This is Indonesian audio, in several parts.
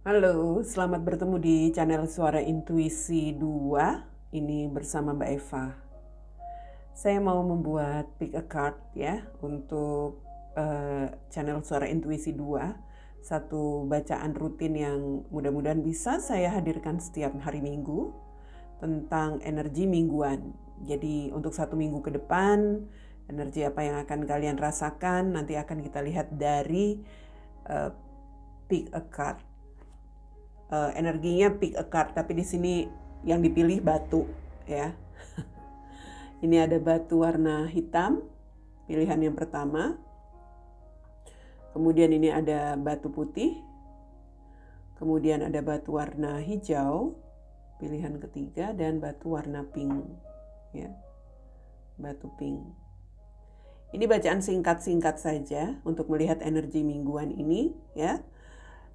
Halo, selamat bertemu di channel Suara Intuisi 2. Ini bersama Mbak Eva. Saya mau membuat pick a card ya untuk channel Suara Intuisi 2. Satu bacaan rutin yang mudah-mudahan bisa saya hadirkan setiap hari Minggu tentang energi mingguan. Jadi untuk 1 minggu ke depan, energi apa yang akan kalian rasakan nanti akan kita lihat dari pick a card. Energinya pick a card, tapi di sini yang dipilih batu ya. Ini ada batu warna hitam, pilihan yang pertama. Kemudian ini ada batu putih. Kemudian ada batu warna hijau, pilihan ketiga, dan batu warna pink ya. Batu pink. Ini bacaan singkat-singkat saja untuk melihat energi mingguan ini ya.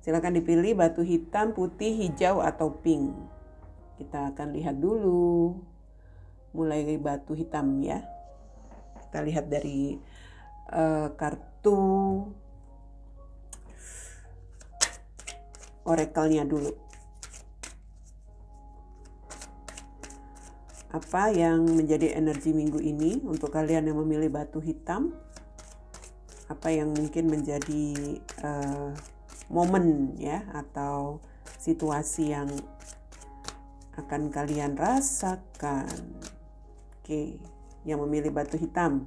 Silakan dipilih batu hitam, putih, hijau, atau pink. Kita akan lihat dulu. Mulai dari batu hitam ya. Kita lihat dari kartu oracle-nya dulu. Apa yang menjadi energi minggu ini untuk kalian yang memilih batu hitam? Apa yang mungkin menjadi momen ya atau situasi yang akan kalian rasakan. Oke, yang memilih batu hitam.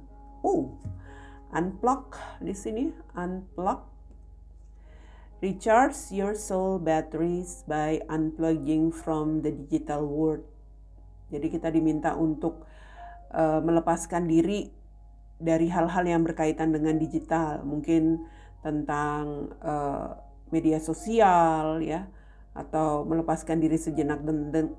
Unplug di sini, unplug. Recharge your soul batteries by unplugging from the digital world. Jadi kita diminta untuk melepaskan diri dari hal-hal yang berkaitan dengan digital, mungkin tentang media sosial ya, atau melepaskan diri sejenak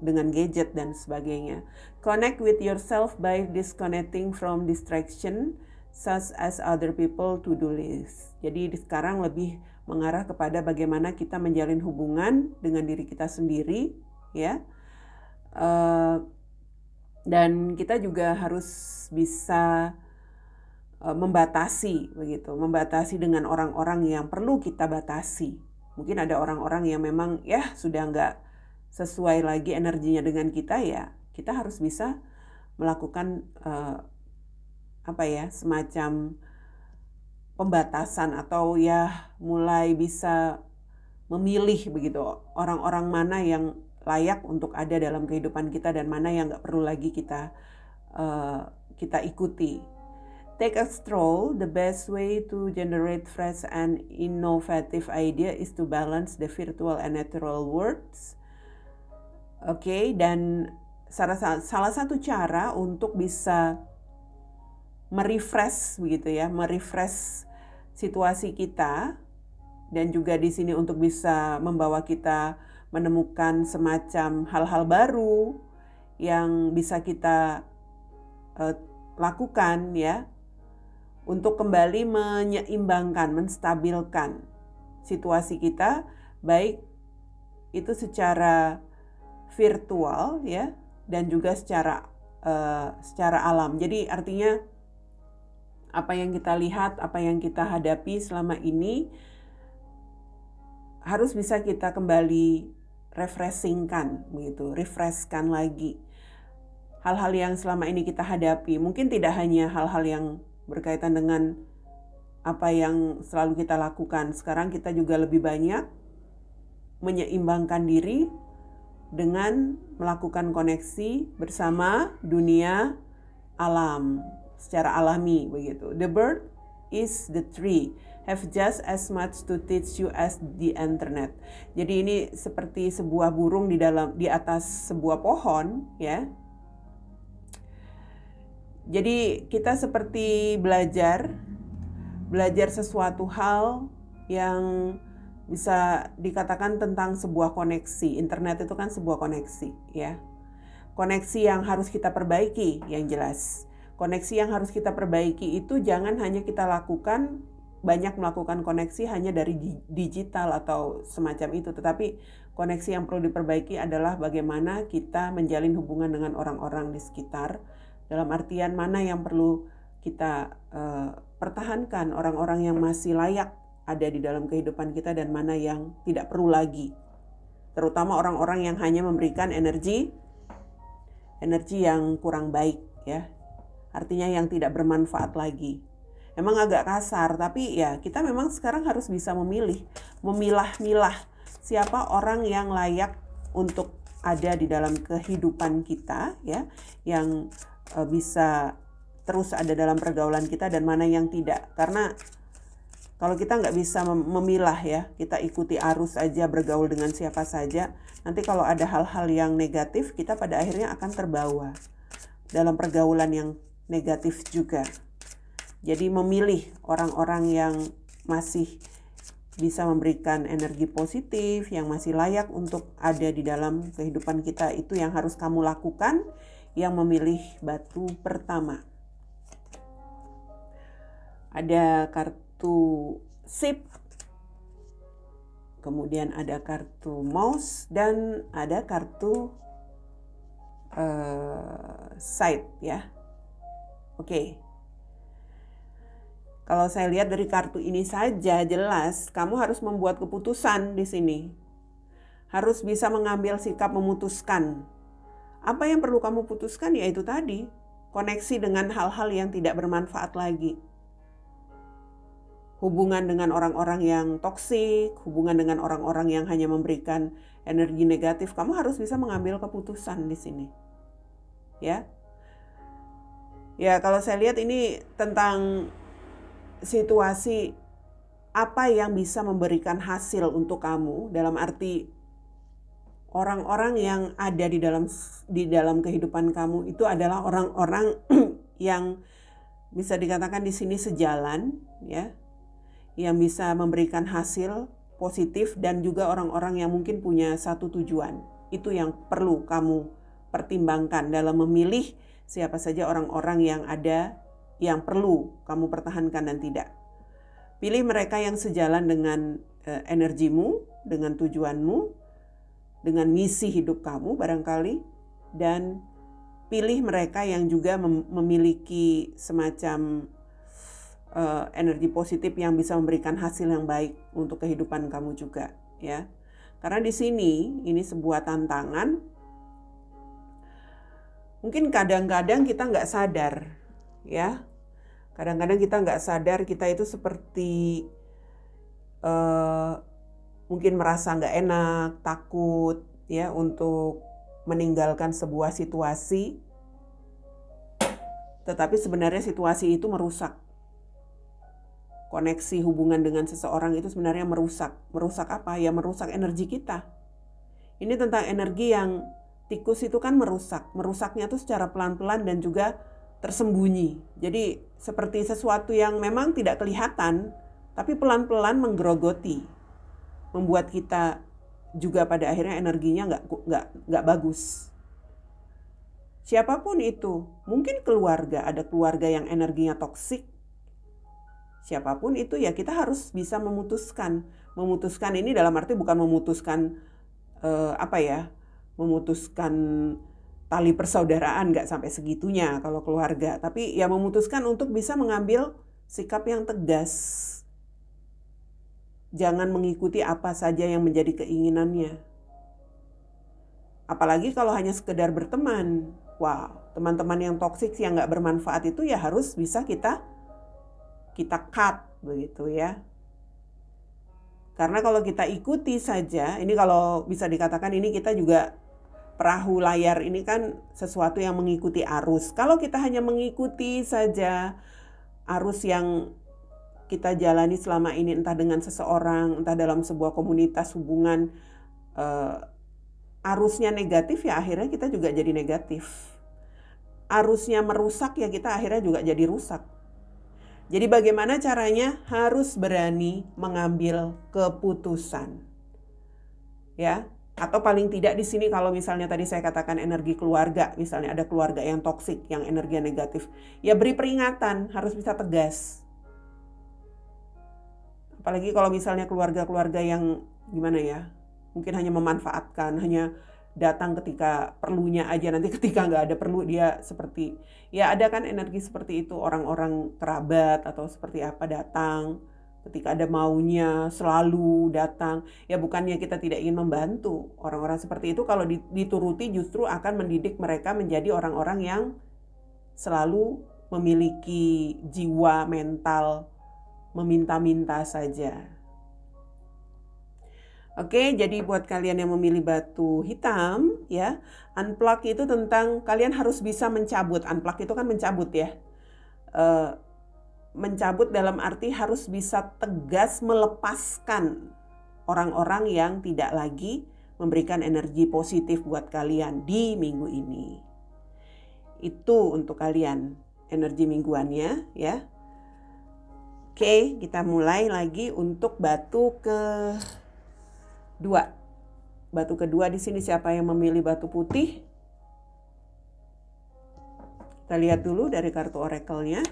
dengan gadget dan sebagainya. Connect with yourself by disconnecting from distraction such as other people to-do list. Jadi sekarang lebih mengarah kepada bagaimana kita menjalin hubungan dengan diri kita sendiri ya. Dan kita juga harus bisa membatasi begitu, membatasi dengan orang-orang yang perlu kita batasi. Mungkin ada orang-orang yang memang ya sudah nggak sesuai lagi energinya dengan kita ya. Kita harus bisa melakukan semacam pembatasan atau ya mulai bisa memilih begitu orang-orang mana yang layak untuk ada dalam kehidupan kita dan mana yang nggak perlu lagi kita ikuti. Take a stroll. The best way to generate fresh and innovative idea is to balance the virtual and natural worlds. Oke, dan salah satu cara untuk bisa merefresh begitu ya, merefresh situasi kita dan juga di sini untuk bisa membawa kita menemukan semacam hal-hal baru yang bisa kita lakukan ya, untuk kembali menyeimbangkan, menstabilkan situasi kita, baik itu secara virtual ya, dan juga secara alam. Jadi artinya apa yang kita lihat, apa yang kita hadapi selama ini harus bisa kita kembali refreshingkan begitu, refreshkan lagi hal-hal yang selama ini kita hadapi. Mungkin tidak hanya hal-hal yang berkaitan dengan apa yang selalu kita lakukan. Sekarang kita juga lebih banyak menyeimbangkan diri dengan melakukan koneksi bersama dunia alam secara alami begitu. The bird is the tree have just as much to teach you as the internet. Jadi ini seperti sebuah burung di atas sebuah pohon ya. Jadi kita seperti belajar sesuatu hal yang bisa dikatakan tentang sebuah koneksi. Internet itu kan sebuah koneksi ya. Koneksi yang harus kita perbaiki yang jelas. Koneksi yang harus kita perbaiki itu jangan hanya kita lakukan, banyak melakukan koneksi hanya dari digital atau semacam itu. Tetapi koneksi yang perlu diperbaiki adalah bagaimana kita menjalin hubungan dengan orang-orang di sekitar. Dalam artian mana yang perlu kita pertahankan, orang-orang yang masih layak ada di dalam kehidupan kita dan mana yang tidak perlu lagi terutama orang-orang yang hanya memberikan energi yang kurang baik ya. Artinya yang tidak bermanfaat lagi. Emang agak kasar, tapi ya kita memang sekarang harus bisa memilah-milah siapa orang yang layak untuk ada di dalam kehidupan kita ya, yang bisa terus ada dalam pergaulan kita dan mana yang tidak. Karena kalau kita nggak bisa memilah ya, kita ikuti arus aja, bergaul dengan siapa saja, nanti kalau ada hal-hal yang negatif, kita pada akhirnya akan terbawa dalam pergaulan yang negatif juga. Jadi memilih orang-orang yang masih bisa memberikan energi positif, yang masih layak untuk ada di dalam kehidupan kita, itu yang harus kamu lakukan, yang memilih batu pertama. Ada kartu sip, kemudian ada kartu mouse, dan ada kartu side ya. Oke. Kalau saya lihat dari kartu ini saja jelas kamu harus membuat keputusan di sini. Harus bisa mengambil sikap memutuskan. Apa yang perlu kamu putuskan yaitu tadi, koneksi dengan hal-hal yang tidak bermanfaat lagi. Hubungan dengan orang-orang yang toksik, hubungan dengan orang-orang yang hanya memberikan energi negatif, kamu harus bisa mengambil keputusan di sini. Ya. Ya, kalau saya lihat ini tentang situasi apa yang bisa memberikan hasil untuk kamu, dalam arti orang-orang yang ada di dalam kehidupan kamu itu adalah orang-orang yang bisa dikatakan di sini sejalan ya, yang bisa memberikan hasil positif, dan juga orang-orang yang mungkin punya satu tujuan. Itu yang perlu kamu pertimbangkan dalam memilih siapa saja orang-orang yang ada, yang perlu kamu pertahankan dan tidak. Pilih mereka yang sejalan dengan energimu, dengan tujuanmu, dengan misi hidup kamu barangkali, dan pilih mereka yang juga memiliki semacam energi positif yang bisa memberikan hasil yang baik untuk kehidupan kamu juga ya. Karena di sini ini sebuah tantangan. Mungkin kadang-kadang kita nggak sadar ya. Kadang-kadang kita nggak sadar kita itu seperti mungkin merasa nggak enak, takut ya untuk meninggalkan sebuah situasi. Tetapi sebenarnya situasi itu merusak. Koneksi hubungan dengan seseorang itu sebenarnya merusak. Merusak apa? Ya merusak energi kita. Ini tentang energi yang tikus itu kan merusak. Merusaknya itu secara pelan-pelan dan juga tersembunyi. Jadi seperti sesuatu yang memang tidak kelihatan, tapi pelan-pelan menggerogoti, membuat kita juga pada akhirnya energinya nggak bagus. Siapapun itu, mungkin keluarga, ada keluarga yang energinya toksik. Siapapun itu ya kita harus bisa memutuskan. Memutuskan ini dalam arti bukan memutuskan memutuskan tali persaudaraan, nggak sampai segitunya kalau keluarga. Tapi ya memutuskan untuk bisa mengambil sikap yang tegas. Jangan mengikuti apa saja yang menjadi keinginannya. Apalagi kalau hanya sekedar berteman. Wow, teman-teman yang toksik yang nggak bermanfaat itu ya harus bisa kita cut begitu ya. Karena kalau kita ikuti saja, ini kalau bisa dikatakan ini kita juga perahu layar, ini kan sesuatu yang mengikuti arus. Kalau kita hanya mengikuti saja arus yang kita jalani selama ini, entah dengan seseorang, entah dalam sebuah komunitas hubungan, arusnya negatif ya akhirnya kita juga jadi negatif. Arusnya merusak ya kita akhirnya juga jadi rusak. Jadi bagaimana caranya? Harus berani mengambil keputusan. Ya. Atau paling tidak di sini kalau misalnya tadi saya katakan energi keluarga, misalnya ada keluarga yang toksik, yang energi negatif, ya beri peringatan, harus bisa tegas. Apalagi kalau misalnya keluarga-keluarga yang gimana ya, mungkin hanya memanfaatkan, hanya datang ketika perlunya aja, nanti ketika nggak ada perlu dia seperti, ya ada kan energi seperti itu, orang-orang kerabat atau seperti apa datang, ketika ada maunya selalu datang. Ya bukannya kita tidak ingin membantu. Orang-orang seperti itu kalau dituruti justru akan mendidik mereka menjadi orang-orang yang selalu memiliki jiwa mental meminta-minta saja. Oke, jadi buat kalian yang memilih batu hitam, ya, unplug itu tentang kalian harus bisa mencabut. Unplug itu kan mencabut ya. Mencabut dalam arti harus bisa tegas melepaskan orang-orang yang tidak lagi memberikan energi positif buat kalian di minggu ini. Itu untuk kalian energi mingguannya, ya. Oke, kita mulai lagi untuk batu kedua. Batu kedua di sini siapa yang memilih batu putih? Kita lihat dulu dari kartu oracle-nya.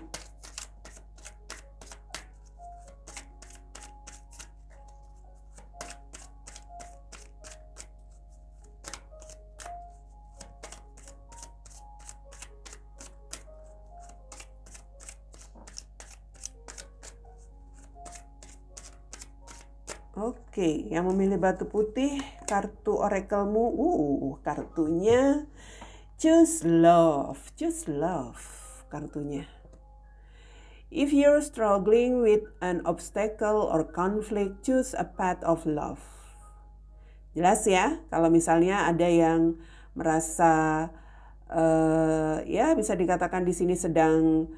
Oke, yang memilih batu putih, kartu oracle-mu, kartunya choose love kartunya. If you're struggling with an obstacle or conflict, choose a path of love. Jelas ya, kalau misalnya ada yang merasa ya bisa dikatakan di sini sedang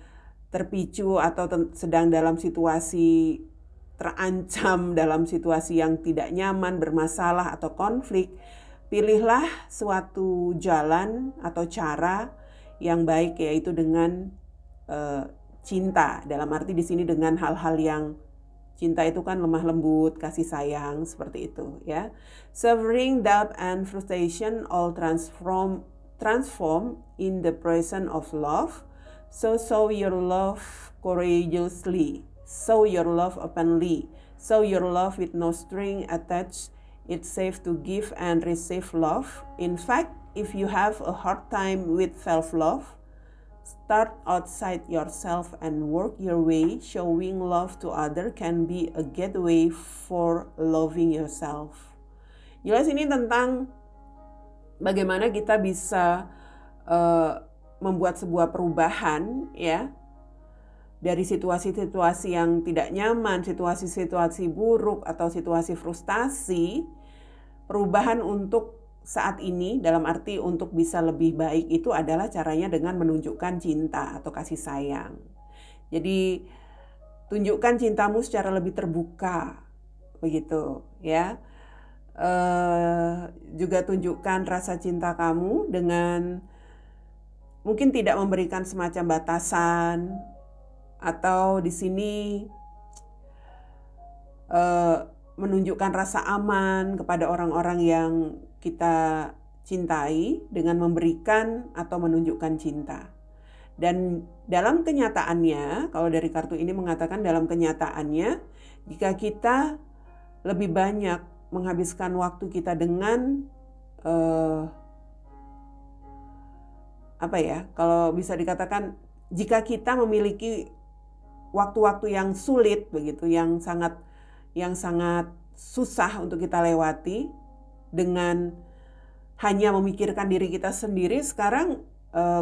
terpicu atau sedang dalam situasi terancam, dalam situasi yang tidak nyaman, bermasalah atau konflik, pilihlah suatu jalan atau cara yang baik, yaitu dengan cinta. Dalam arti di sini dengan hal-hal yang cinta itu kan lemah lembut, kasih sayang, seperti itu ya. Suffering, doubt, and frustration all transform in the presence of love. So show your love courageously. Show your love openly. Show your love with no string attached. It's safe to give and receive love. In fact, if you have a hard time with self-love, start outside yourself and work your way. Showing love to others can be a gateway for loving yourself. Jelas ini tentang bagaimana kita bisa membuat sebuah perubahan ya. Dari situasi-situasi yang tidak nyaman, situasi-situasi buruk atau situasi frustasi, perubahan untuk saat ini dalam arti untuk bisa lebih baik itu adalah caranya dengan menunjukkan cinta atau kasih sayang. Jadi tunjukkan cintamu secara lebih terbuka, begitu ya. Juga tunjukkan rasa cinta kamu dengan mungkin tidak memberikan semacam batasan, atau di sini menunjukkan rasa aman kepada orang-orang yang kita cintai dengan memberikan atau menunjukkan cinta. Dan dalam kenyataannya, kalau dari kartu ini mengatakan dalam kenyataannya, jika kita lebih banyak menghabiskan waktu kita dengan kalau bisa dikatakan jika kita memiliki waktu-waktu yang sulit begitu, yang sangat susah untuk kita lewati dengan hanya memikirkan diri kita sendiri, sekarang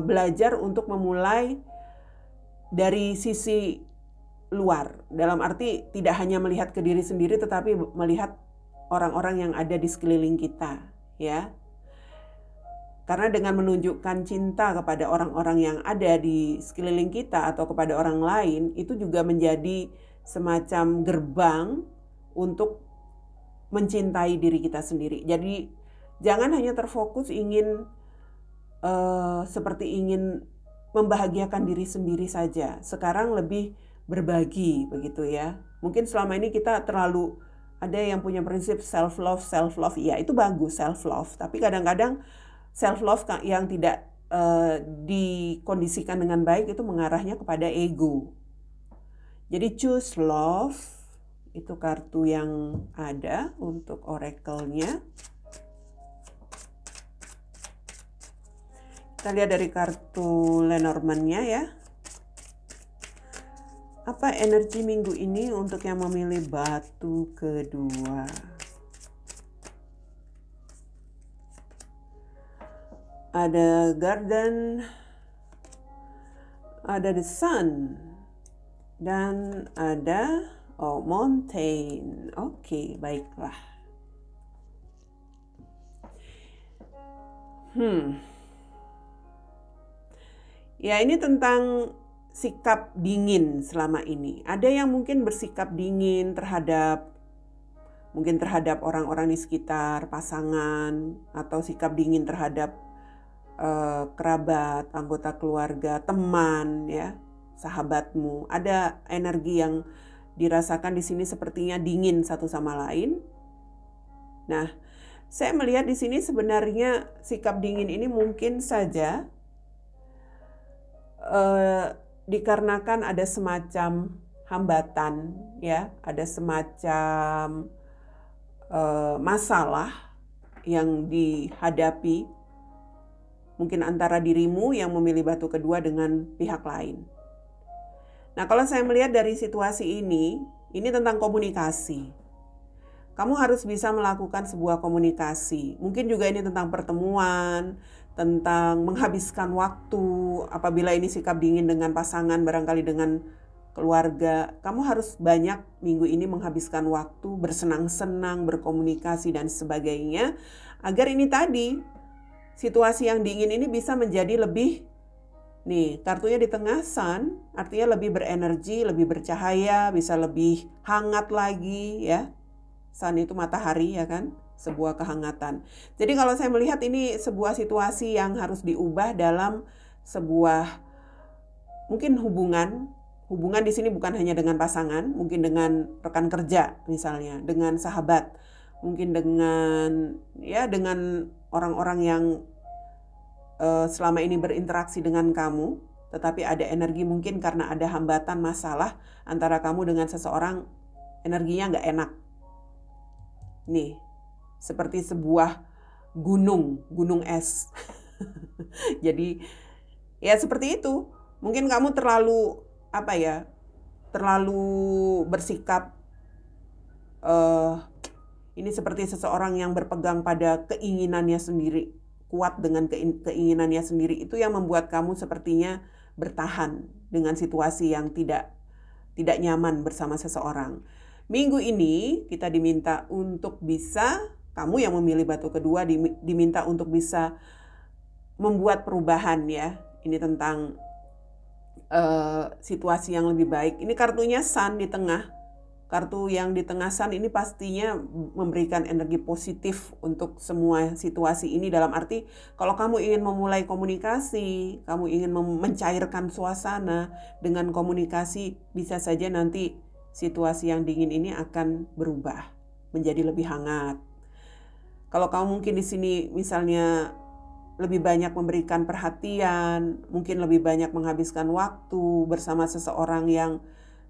belajar untuk memulai dari sisi luar. Dalam arti tidak hanya melihat ke diri sendiri tetapi melihat orang-orang yang ada di sekeliling kita, ya. Karena dengan menunjukkan cinta kepada orang-orang yang ada di sekeliling kita atau kepada orang lain, itu juga menjadi semacam gerbang untuk mencintai diri kita sendiri. Jadi jangan hanya terfokus ingin membahagiakan diri sendiri saja. Sekarang lebih berbagi begitu ya. Mungkin selama ini kita terlalu ada yang punya prinsip self love, ya itu bagus self love. Tapi kadang-kadang self-love yang tidak dikondisikan dengan baik itu mengarahnya kepada ego. Jadi choose love, itu kartu yang ada untuk oracle-nya. Kita lihat dari kartu Lenormand-nya ya. Apa energi minggu ini untuk yang memilih batu kedua? Ada garden, ada the sun, dan ada mountain. Oke, baiklah. Ya, ini tentang sikap dingin selama ini. Ada yang mungkin bersikap dingin terhadap orang-orang di sekitar, pasangan, atau sikap dingin terhadap kerabat, anggota keluarga, teman, ya, sahabatmu. Ada energi yang dirasakan di sini sepertinya dingin satu sama lain. Nah, saya melihat di sini sebenarnya sikap dingin ini mungkin saja dikarenakan ada semacam hambatan, ya, ada semacam masalah yang dihadapi mungkin antara dirimu yang memilih batu kedua dengan pihak lain. Nah, kalau saya melihat dari situasi ini tentang komunikasi. Kamu harus bisa melakukan sebuah komunikasi. Mungkin juga ini tentang pertemuan, tentang menghabiskan waktu. Apabila ini sikap dingin dengan pasangan, barangkali dengan keluarga, kamu harus banyak minggu ini menghabiskan waktu, bersenang-senang, berkomunikasi, dan sebagainya. Agar ini tadi, situasi yang dingin ini bisa menjadi lebih, nih kartunya di tengah sun, artinya lebih berenergi, lebih bercahaya, bisa lebih hangat lagi, ya. Sun itu matahari, ya kan, sebuah kehangatan. Jadi kalau saya melihat ini sebuah situasi yang harus diubah dalam sebuah mungkin hubungan di sini bukan hanya dengan pasangan, mungkin dengan rekan kerja misalnya, dengan sahabat, mungkin dengan orang-orang yang selama ini berinteraksi dengan kamu, tetapi ada energi mungkin karena ada hambatan masalah antara kamu dengan seseorang, energinya nggak enak. Nih, seperti sebuah gunung es. Jadi, ya seperti itu. Mungkin kamu terlalu bersikap, ini seperti seseorang yang berpegang pada keinginannya sendiri, kuat dengan keinginannya sendiri. Itu yang membuat kamu sepertinya bertahan dengan situasi yang tidak nyaman bersama seseorang. Minggu ini kita diminta untuk bisa, kamu yang memilih batu kedua diminta untuk bisa membuat perubahan, ya. Ini tentang situasi yang lebih baik. Ini kartunya sun di tengah. Kartu yang di tengah sun ini pastinya memberikan energi positif untuk semua situasi ini. Dalam arti kalau kamu ingin memulai komunikasi, kamu ingin mencairkan suasana dengan komunikasi, bisa saja nanti situasi yang dingin ini akan berubah menjadi lebih hangat. Kalau kamu mungkin di sini misalnya lebih banyak memberikan perhatian, mungkin lebih banyak menghabiskan waktu bersama seseorang yang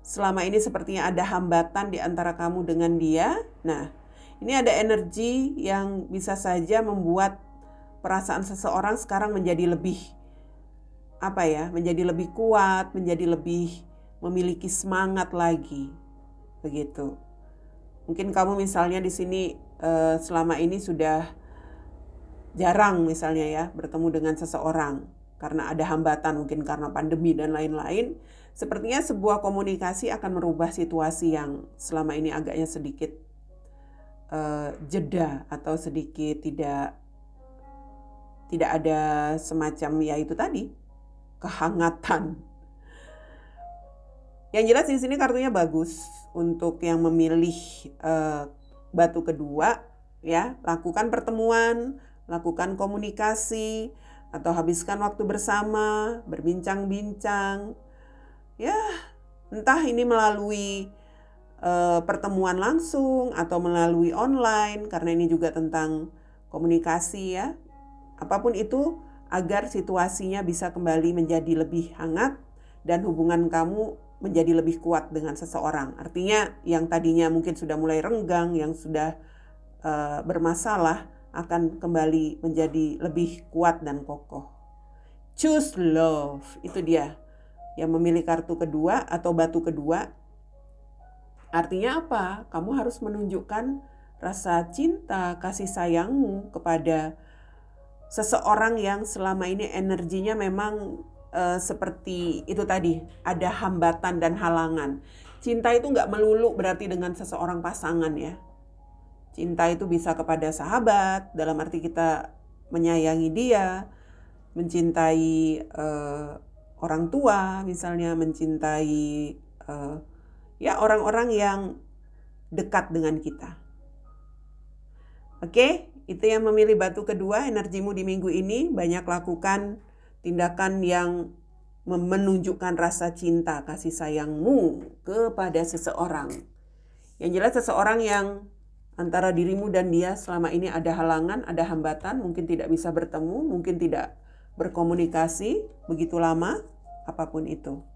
selama ini sepertinya ada hambatan di antara kamu dengan dia. Nah, ini ada energi yang bisa saja membuat perasaan seseorang sekarang menjadi lebih menjadi lebih kuat, menjadi lebih memiliki semangat lagi, begitu. Mungkin kamu misalnya di sini selama ini sudah jarang misalnya, ya, bertemu dengan seseorang karena ada hambatan, mungkin karena pandemi dan lain-lain. Sepertinya sebuah komunikasi akan merubah situasi yang selama ini agaknya sedikit jeda atau sedikit tidak ada semacam, ya itu tadi, kehangatan. Yang jelas di sini kartunya bagus untuk yang memilih batu kedua, ya. Lakukan pertemuan, lakukan komunikasi, atau habiskan waktu bersama, berbincang-bincang. Ya, entah ini melalui pertemuan langsung atau melalui online, karena ini juga tentang komunikasi, ya. Apapun itu, agar situasinya bisa kembali menjadi lebih hangat dan hubungan kamu menjadi lebih kuat dengan seseorang. Artinya yang tadinya mungkin sudah mulai renggang, yang sudah bermasalah, akan kembali menjadi lebih kuat dan kokoh. Choose love, itu dia. yang memilih kartu kedua atau batu kedua, artinya apa? Kamu harus menunjukkan rasa cinta, kasih sayangmu kepada seseorang yang selama ini energinya memang seperti itu tadi, ada hambatan dan halangan. Cinta itu nggak melulu berarti dengan seseorang pasangan ya. Cinta itu bisa kepada sahabat, dalam arti kita menyayangi dia, mencintai orang tua misalnya, mencintai ya orang-orang yang dekat dengan kita. Oke, itu yang memilih batu kedua, energimu di minggu ini banyak lakukan tindakan yang menunjukkan rasa cinta, kasih sayangmu kepada seseorang. Yang jelas seseorang yang antara dirimu dan dia selama ini ada halangan, ada hambatan, mungkin tidak bisa bertemu, mungkin tidak berkomunikasi begitu lama, apapun itu.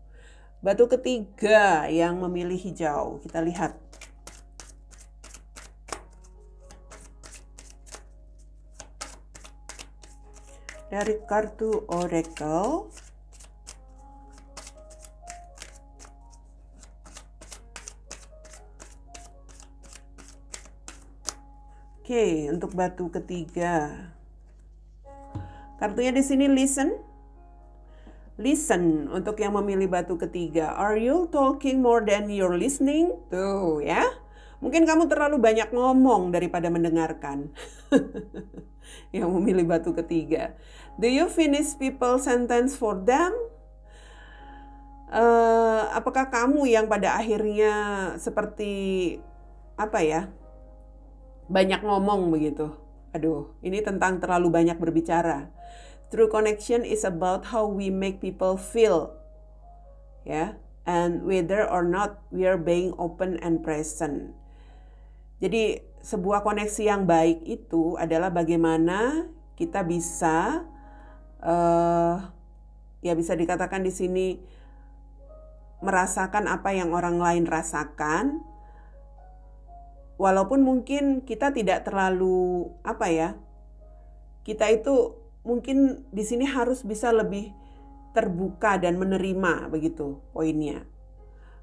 Batu ketiga yang memilih hijau, kita lihat. Dari kartu Oracle, oke, untuk batu ketiga, kartunya di sini listen. Listen untuk yang memilih batu ketiga. Are you talking more than you're listening? Tuh ya. Mungkin kamu terlalu banyak ngomong daripada mendengarkan. Yang memilih batu ketiga. Do you finish people sentence for them? Apakah kamu yang pada akhirnya seperti apa ya? Banyak ngomong begitu. Aduh, ini tentang terlalu banyak berbicara. True connection is about how we make people feel, ya, and whether or not we are being open and present. Jadi sebuah koneksi yang baik itu adalah bagaimana kita bisa, ya bisa dikatakan di sini merasakan apa yang orang lain rasakan, walaupun mungkin kita tidak terlalu apa ya, kita itu mungkin di sini harus bisa lebih terbuka dan menerima begitu poinnya.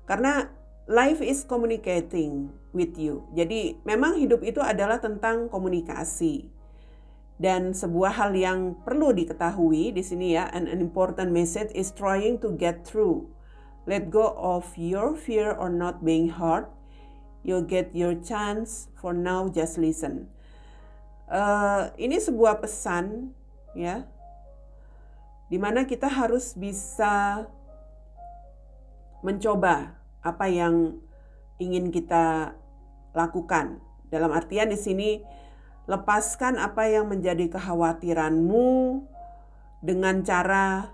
Karena life is communicating with you. Jadi memang hidup itu adalah tentang komunikasi. Dan sebuah hal yang perlu diketahui di sini ya, an important message is trying to get through. Let go of your fear or not being heard. You'll get your chance. For now, just listen. Ini sebuah pesan ya, dimana kita harus bisa mencoba apa yang ingin kita lakukan. Dalam artian di sini lepaskan apa yang menjadi kekhawatiranmu dengan cara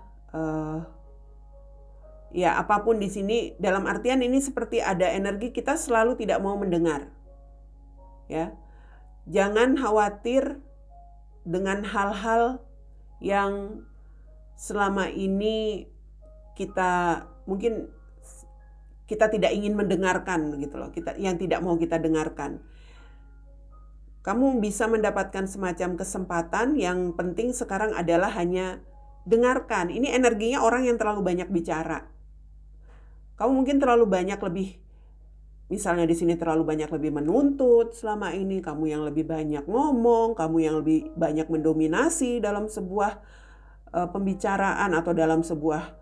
ya apapun di sini. Dalam artian ini seperti ada energi kita selalu tidak mau mendengar. Ya, jangan khawatir dengan hal-hal yang selama ini kita mungkin kita tidak ingin mendengarkan gitu loh, yang tidak mau kita dengarkan. Kamu bisa mendapatkan semacam kesempatan, yang penting sekarang adalah hanya dengarkan. Ini energinya orang yang terlalu banyak bicara. Kamu mungkin terlalu banyak misalnya di sini terlalu banyak lebih menuntut selama ini, kamu yang lebih banyak ngomong, kamu yang lebih banyak mendominasi dalam sebuah pembicaraan atau dalam sebuah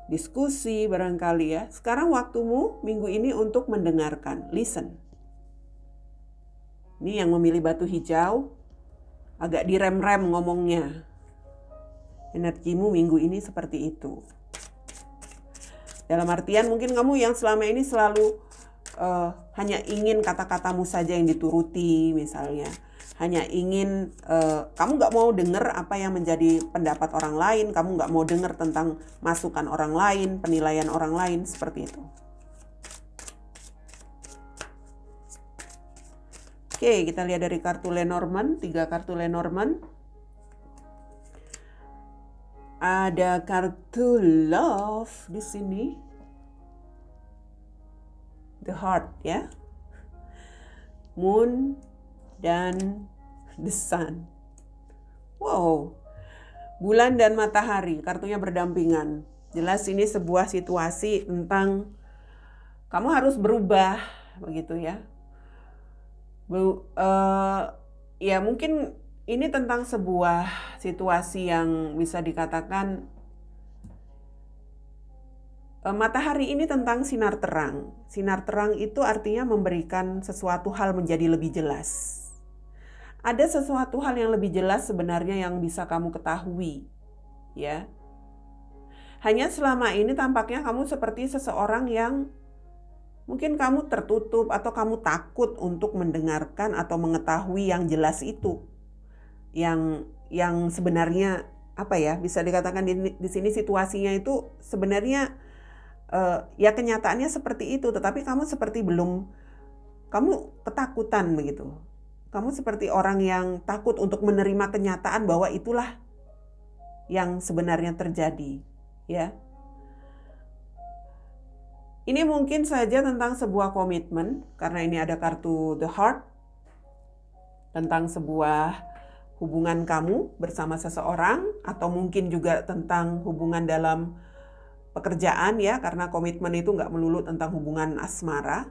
diskusi barangkali ya. Sekarang waktumu minggu ini untuk mendengarkan, listen. Ini yang memilih batu hijau, agak direm-rem ngomongnya. Energimu minggu ini seperti itu. Dalam artian mungkin kamu yang selama ini selalu hanya ingin kata-katamu saja yang dituruti misalnya. Hanya ingin, kamu gak mau dengar apa yang menjadi pendapat orang lain, kamu gak mau dengar tentang masukan orang lain, penilaian orang lain, seperti itu. Oke, kita lihat dari kartu Lenormand, 3 kartu Lenormand. Ada kartu Love di sini. The Heart ya, Moon dan The Sun. Wow, bulan dan matahari kartunya berdampingan. jelas ini sebuah situasi tentang kamu harus berubah, begitu ya. Ya mungkin ini tentang sebuah situasi yang bisa dikatakan matahari ini tentang sinar terang. Sinar terang itu artinya memberikan sesuatu hal menjadi lebih jelas. Ada sesuatu hal yang lebih jelas sebenarnya yang bisa kamu ketahui, ya. Hanya selama ini tampaknya kamu seperti seseorang yang mungkin kamu tertutup atau kamu takut untuk mendengarkan atau mengetahui yang jelas itu. Yang sebenarnya apa ya, bisa dikatakan di sini situasinya itu sebenarnya ya kenyataannya seperti itu, tetapi kamu seperti kamu ketakutan begitu. Kamu seperti orang yang takut untuk menerima kenyataan bahwa itulah yang sebenarnya terjadi, ya. Ini mungkin saja tentang sebuah komitmen, karena ini ada kartu The Heart, tentang sebuah hubungan kamu bersama seseorang, atau mungkin juga tentang hubungan dalam pekerjaan, ya, karena komitmen itu nggak melulu tentang hubungan asmara.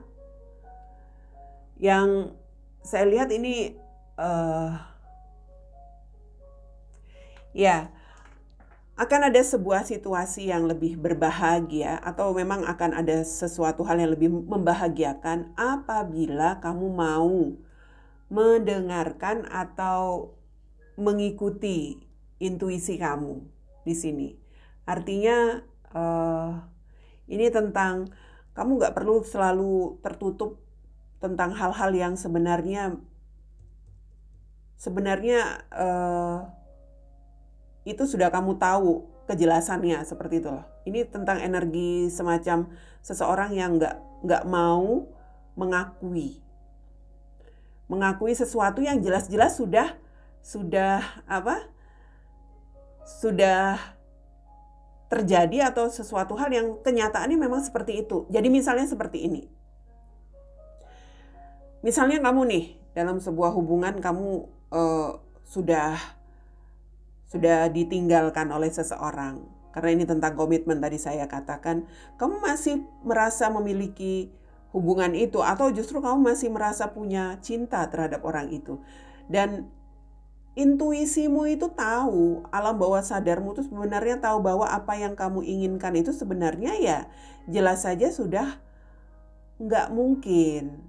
Yang saya lihat ini, ya, akan ada sebuah situasi yang lebih berbahagia atau memang akan ada sesuatu hal yang lebih membahagiakan apabila kamu mau mendengarkan atau mengikuti intuisi kamu di sini. Artinya ini tentang kamu nggak perlu selalu tertutup tentang hal-hal yang sebenarnya itu sudah kamu tahu kejelasannya, seperti itu loh. Ini tentang energi semacam seseorang yang nggak mau mengakui sesuatu yang jelas-jelas sudah terjadi, atau sesuatu hal yang kenyataannya memang seperti itu. Jadi misalnya seperti ini. Misalnya kamu nih dalam sebuah hubungan, kamu sudah ditinggalkan oleh seseorang. Karena ini tentang komitmen tadi saya katakan, kamu masih merasa memiliki hubungan itu, atau justru kamu masih merasa punya cinta terhadap orang itu. Dan intuisimu itu tahu, alam bawah sadarmu itu sebenarnya tahu bahwa apa yang kamu inginkan itu sebenarnya ya jelas saja sudah nggak mungkin.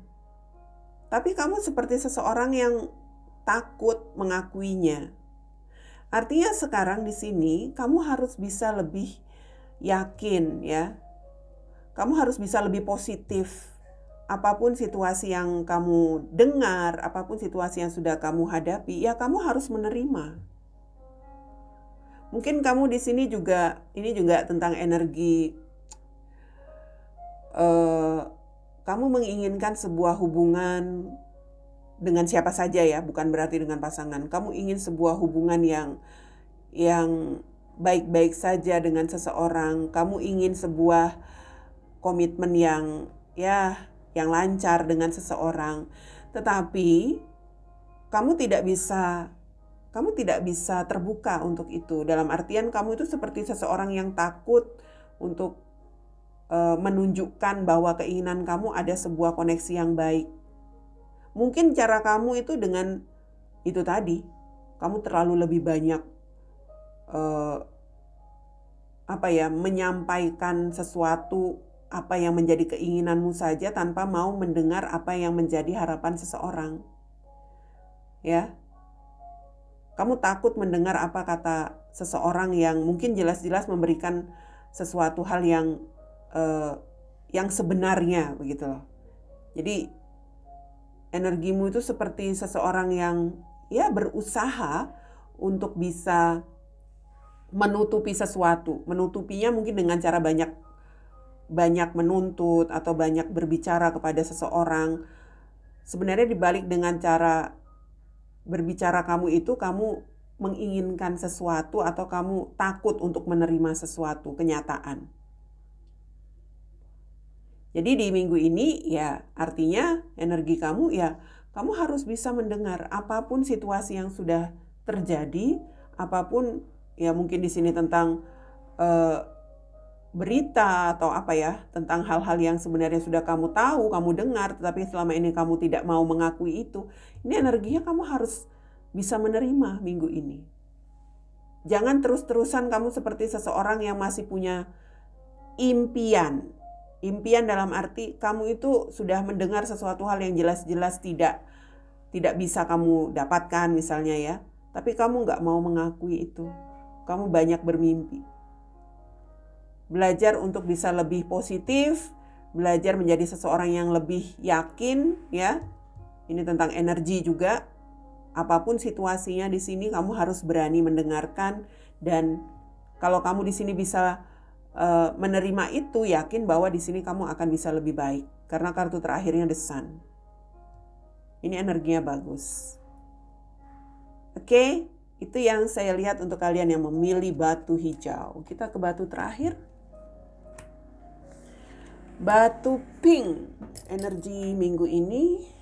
Tapi kamu seperti seseorang yang takut mengakuinya. Artinya sekarang di sini kamu harus bisa lebih yakin, ya. Kamu harus bisa lebih positif. Apapun situasi yang kamu dengar, apapun situasi yang sudah kamu hadapi, ya kamu harus menerima. Mungkin kamu di sini juga, ini juga tentang energi, kamu menginginkan sebuah hubungan dengan siapa saja, ya, bukan berarti dengan pasangan. Kamu ingin sebuah hubungan yang baik-baik saja dengan seseorang. Kamu ingin sebuah komitmen yang lancar dengan seseorang. Tetapi kamu tidak bisa terbuka untuk itu. Dalam artian kamu itu seperti seseorang yang takut untuk menunjukkan bahwa keinginan kamu ada sebuah koneksi yang baik. Mungkin cara kamu itu dengan itu tadi, kamu terlalu lebih banyak menyampaikan sesuatu apa yang menjadi keinginanmu saja tanpa mau mendengar apa yang menjadi harapan seseorang. Ya. Kamu takut mendengar apa kata seseorang yang mungkin jelas-jelas memberikan sesuatu hal yang sebenarnya, begitu loh. Jadi energimu itu seperti seseorang yang berusaha untuk bisa menutupi sesuatu. Menutupinya mungkin dengan cara banyak menuntut atau banyak berbicara kepada seseorang. Sebenarnya dibalik dengan cara berbicara kamu itu, kamu menginginkan sesuatu atau kamu takut untuk menerima sesuatu kenyataan. Jadi di minggu ini ya artinya energi kamu kamu harus bisa mendengar apapun situasi yang sudah terjadi, apapun, ya mungkin di sini tentang berita atau apa ya, tentang hal-hal yang sebenarnya sudah kamu tahu, kamu dengar, tetapi selama ini kamu tidak mau mengakui itu. Ini energinya kamu harus bisa menerima minggu ini. Jangan terus-terusan kamu seperti seseorang yang masih punya impian. Impian dalam arti kamu itu sudah mendengar sesuatu hal yang jelas-jelas tidak bisa kamu dapatkan misalnya ya. Tapi kamu nggak mau mengakui itu. Kamu banyak bermimpi. Belajar untuk bisa lebih positif, belajar menjadi seseorang yang lebih yakin ya. Ini tentang energi juga. Apapun situasinya di sini kamu harus berani mendengarkan, dan kalau kamu di sini bisa menerima itu, yakin bahwa di sini kamu akan bisa lebih baik karena kartu terakhirnya The Sun. Ini energinya bagus. Oke, itu yang saya lihat untuk kalian yang memilih batu hijau. Kita ke batu terakhir. Batu pink. Energi minggu ini.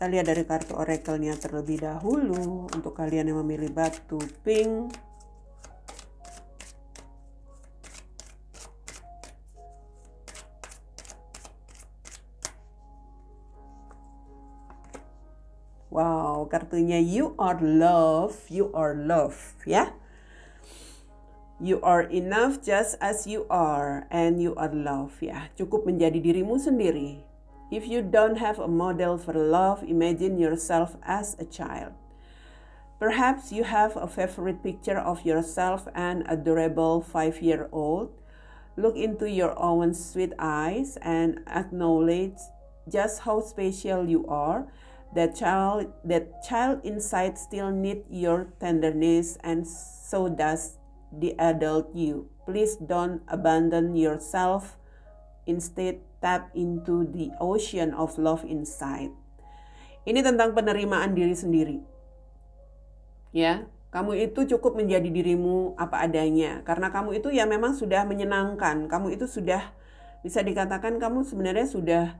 Kita lihat dari kartu oracle-nya terlebih dahulu untuk kalian yang memilih batu pink. Wow, kartunya you are love ya. You are enough just as you are and you are love ya. Cukup menjadi dirimu sendiri. If you don't have a model for love, imagine yourself as a child. Perhaps you have a favorite picture of yourself, an adorable 5-year-old. Look into your own sweet eyes and acknowledge just how special you are. That child inside still needs your tenderness, and so does the adult you. Please don't abandon yourself. Instead, tap into the ocean of love inside. Ini tentang penerimaan diri sendiri. Ya, kamu itu cukup menjadi dirimu apa adanya. Karena kamu itu ya memang sudah menyenangkan. Kamu itu sudah, bisa dikatakan kamu sebenarnya sudah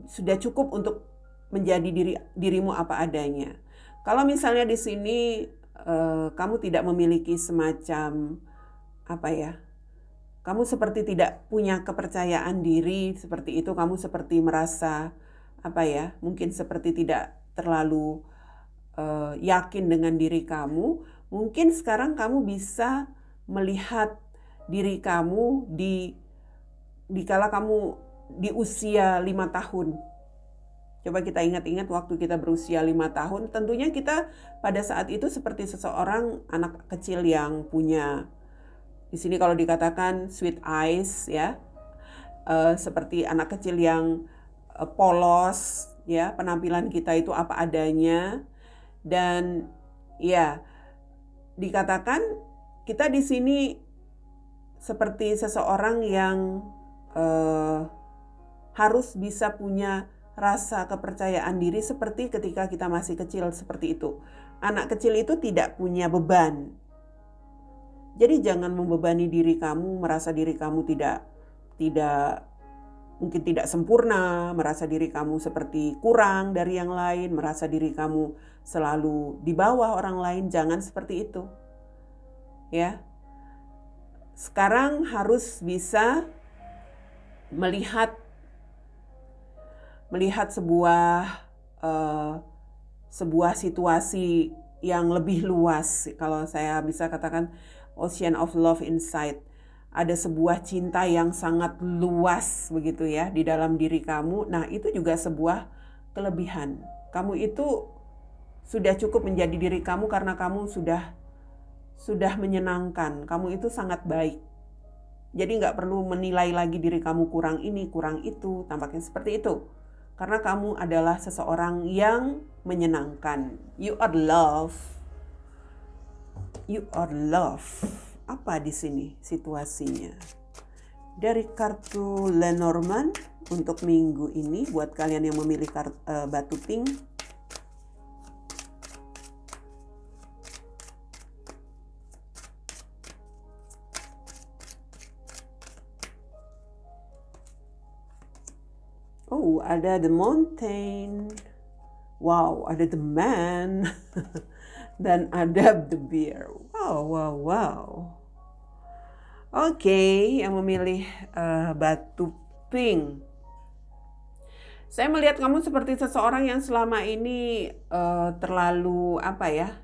sudah cukup untuk menjadi dirimu apa adanya. Kalau misalnya di sini kamu tidak memiliki semacam apa ya, kamu seperti tidak punya kepercayaan diri seperti itu, kamu seperti merasa apa ya, mungkin seperti tidak terlalu yakin dengan diri kamu. Mungkin sekarang kamu bisa melihat diri kamu di kala kamu di usia 5 tahun. Coba kita ingat-ingat waktu kita berusia 5 tahun, tentunya kita pada saat itu seperti seseorang anak kecil yang punya, di sini kalau dikatakan sweet eyes ya, seperti anak kecil yang polos ya, penampilan kita itu apa adanya, dan ya dikatakan kita di sini seperti seseorang yang harus bisa punya rasa kepercayaan diri seperti ketika kita masih kecil seperti itu. Anak kecil itu tidak punya beban. Jadi jangan membebani diri kamu, merasa diri kamu tidak mungkin tidak sempurna, merasa diri kamu seperti kurang dari yang lain, merasa diri kamu selalu di bawah orang lain. Jangan seperti itu. Ya. Sekarang harus bisa melihat sebuah situasi yang lebih luas. Kalau saya bisa katakan ocean of love inside. Ada sebuah cinta yang sangat luas begitu ya di dalam diri kamu. Nah, itu juga sebuah kelebihan. Kamu itu sudah cukup menjadi diri kamu karena kamu sudah menyenangkan. Kamu itu sangat baik. Jadi nggak perlu menilai lagi diri kamu kurang ini, kurang itu. Tampaknya seperti itu. Karena kamu adalah seseorang yang menyenangkan. You are love. You are love. Apa di sini situasinya? Dari kartu Lenormand untuk minggu ini buat kalian yang memilih batu pink. Oh, Oh, ada the mountain. Wow, ada the man. Dan ada the bear. Wow, wow, wow. Oke, yang memilih batu pink. Saya melihat kamu seperti seseorang yang selama ini terlalu apa ya?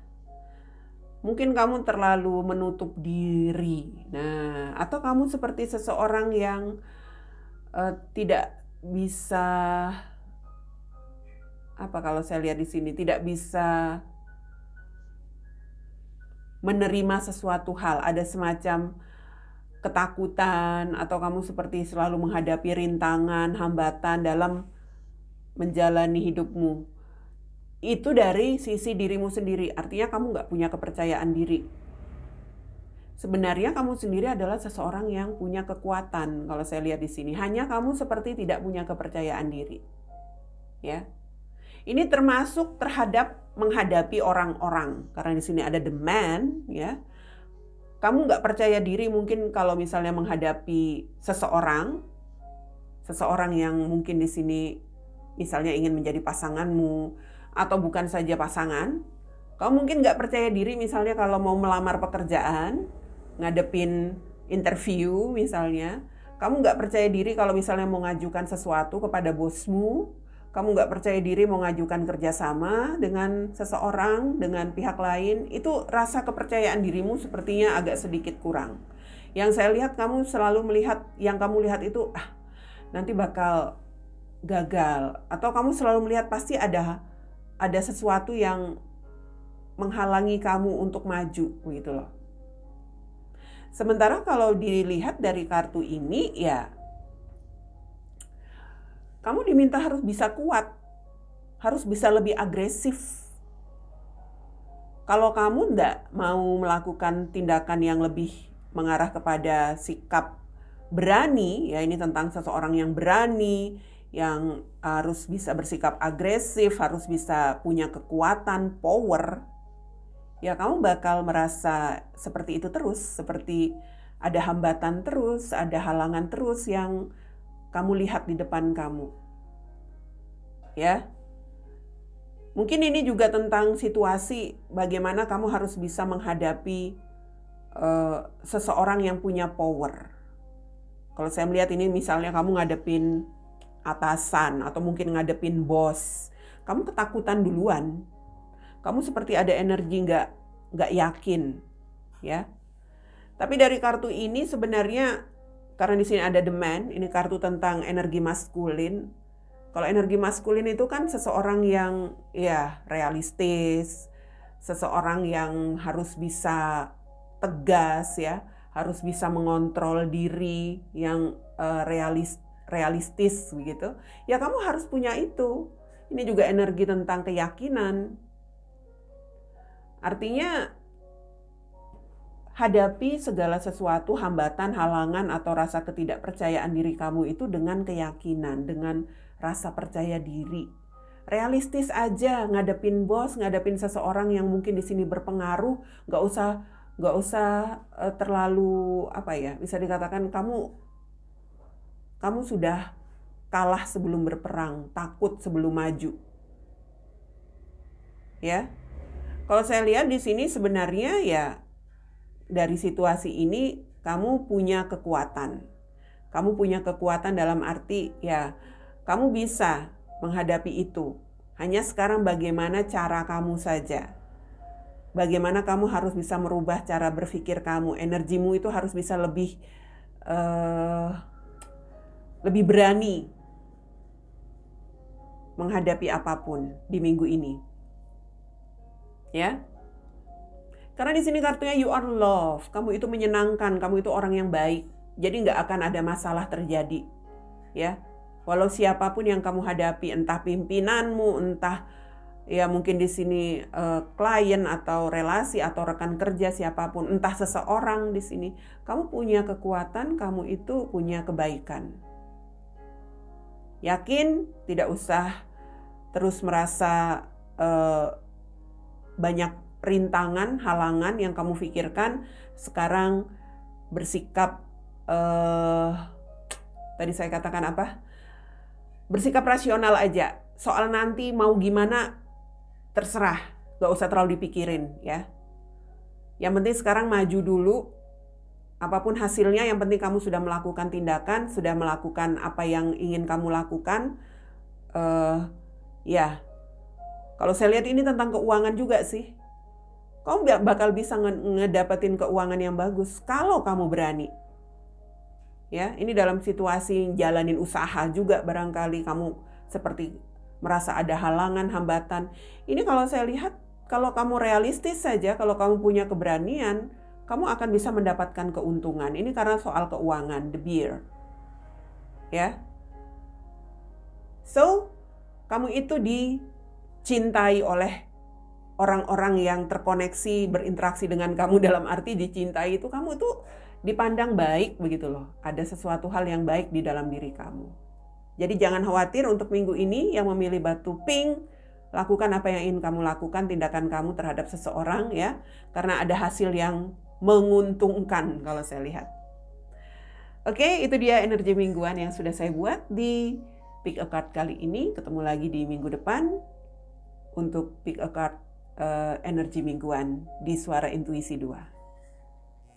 Mungkin kamu terlalu menutup diri. Nah, atau kamu seperti seseorang yang tidak bisa, apa kalau saya lihat di sini, tidak bisa menerima sesuatu hal. Ada semacam ketakutan, atau kamu seperti selalu menghadapi rintangan, hambatan dalam menjalani hidupmu. Itu dari sisi dirimu sendiri, artinya kamu nggak punya kepercayaan diri. Sebenarnya kamu sendiri adalah seseorang yang punya kekuatan. Kalau saya lihat di sini, hanya kamu seperti tidak punya kepercayaan diri. Ya, ini termasuk terhadap menghadapi orang-orang, karena di sini ada the man. Ya, kamu nggak percaya diri mungkin kalau misalnya menghadapi seseorang yang mungkin di sini misalnya ingin menjadi pasanganmu, atau bukan saja pasangan. Kamu mungkin nggak percaya diri misalnya kalau mau melamar pekerjaan, ngadepin interview misalnya. Kamu nggak percaya diri kalau misalnya mau ngajukan sesuatu kepada bosmu. Kamu nggak percaya diri mau ngajukan kerjasama dengan seseorang, dengan pihak lain. Itu rasa kepercayaan dirimu sepertinya agak sedikit kurang. Yang saya lihat kamu selalu melihat, yang kamu lihat itu, nanti bakal gagal. Atau kamu selalu melihat pasti ada sesuatu yang menghalangi kamu untuk maju, gitu loh. Sementara kalau dilihat dari kartu ini, ya kamu diminta harus bisa kuat, harus bisa lebih agresif. Kalau kamu tidak mau melakukan tindakan yang lebih mengarah kepada sikap berani, ya ini tentang seseorang yang berani, yang harus bisa bersikap agresif, harus bisa punya kekuatan, power, ya kamu bakal merasa seperti itu terus, seperti ada hambatan terus, ada halangan terus yang kamu lihat di depan kamu. Ya, mungkin ini juga tentang situasi bagaimana kamu harus bisa menghadapi seseorang yang punya power. Kalau saya melihat ini misalnya kamu ngadepin atasan atau mungkin ngadepin bos, kamu ketakutan duluan. Kamu seperti ada energi nggak yakin, ya. Tapi dari kartu ini sebenarnya, karena di sini ada the man, ini kartu tentang energi maskulin. Kalau energi maskulin itu kan seseorang yang ya realistis, seseorang yang harus bisa tegas, ya, harus bisa mengontrol diri, yang realistis begitu. Ya kamu harus punya itu. Ini juga energi tentang keyakinan. Artinya hadapi segala sesuatu, hambatan, halangan, atau rasa ketidakpercayaan diri kamu itu dengan keyakinan, dengan rasa percaya diri. Realistis aja ngadepin bos, ngadepin seseorang yang mungkin di sini berpengaruh. Nggak usah terlalu apa ya, bisa dikatakan kamu sudah kalah sebelum berperang, takut sebelum maju. Ya. Kalau saya lihat di sini sebenarnya ya dari situasi ini kamu punya kekuatan. Kamu punya kekuatan dalam arti ya kamu bisa menghadapi itu. Hanya sekarang bagaimana cara kamu saja. Bagaimana kamu harus bisa merubah cara berpikir kamu. Energimu itu harus bisa lebih berani menghadapi apapun di minggu ini. Ya. Karena di sini kartunya you are love, kamu itu menyenangkan, kamu itu orang yang baik. Jadi nggak akan ada masalah terjadi. Ya. Walau siapapun yang kamu hadapi, entah pimpinanmu, entah ya mungkin di sini klien atau relasi atau rekan kerja siapapun, entah seseorang di sini, kamu punya kekuatan, kamu itu punya kebaikan. Yakin, tidak usah terus merasa banyak rintangan, halangan yang kamu pikirkan. Sekarang bersikap tadi saya katakan apa? bersikap rasional aja. Soal nanti mau gimana terserah, gak usah terlalu dipikirin ya. Yang penting sekarang maju dulu, apapun hasilnya yang penting kamu sudah melakukan tindakan, sudah melakukan apa yang ingin kamu lakukan. Ya, kalau saya lihat ini tentang keuangan juga sih. Kamu bakal bisa ngedapetin keuangan yang bagus kalau kamu berani. Ya, ini dalam situasi jalanin usaha juga barangkali kamu seperti merasa ada halangan, hambatan. Ini kalau saya lihat, kalau kamu realistis saja, kalau kamu punya keberanian, kamu akan bisa mendapatkan keuntungan. Ini karena soal keuangan, the beer. Ya. So, kamu itu dicintai oleh orang-orang yang terkoneksi, berinteraksi dengan kamu, dalam arti dicintai itu kamu itu dipandang baik begitu loh. Ada sesuatu hal yang baik di dalam diri kamu. Jadi jangan khawatir untuk minggu ini yang memilih batu pink, lakukan apa yang ingin kamu lakukan, tindakan kamu terhadap seseorang ya. Karena ada hasil yang menguntungkan kalau saya lihat. Oke, itu dia energi mingguan yang sudah saya buat di Pick a Card kali ini. Ketemu lagi di minggu depan untuk Pick a Card energi mingguan di Suara Intuisi 2.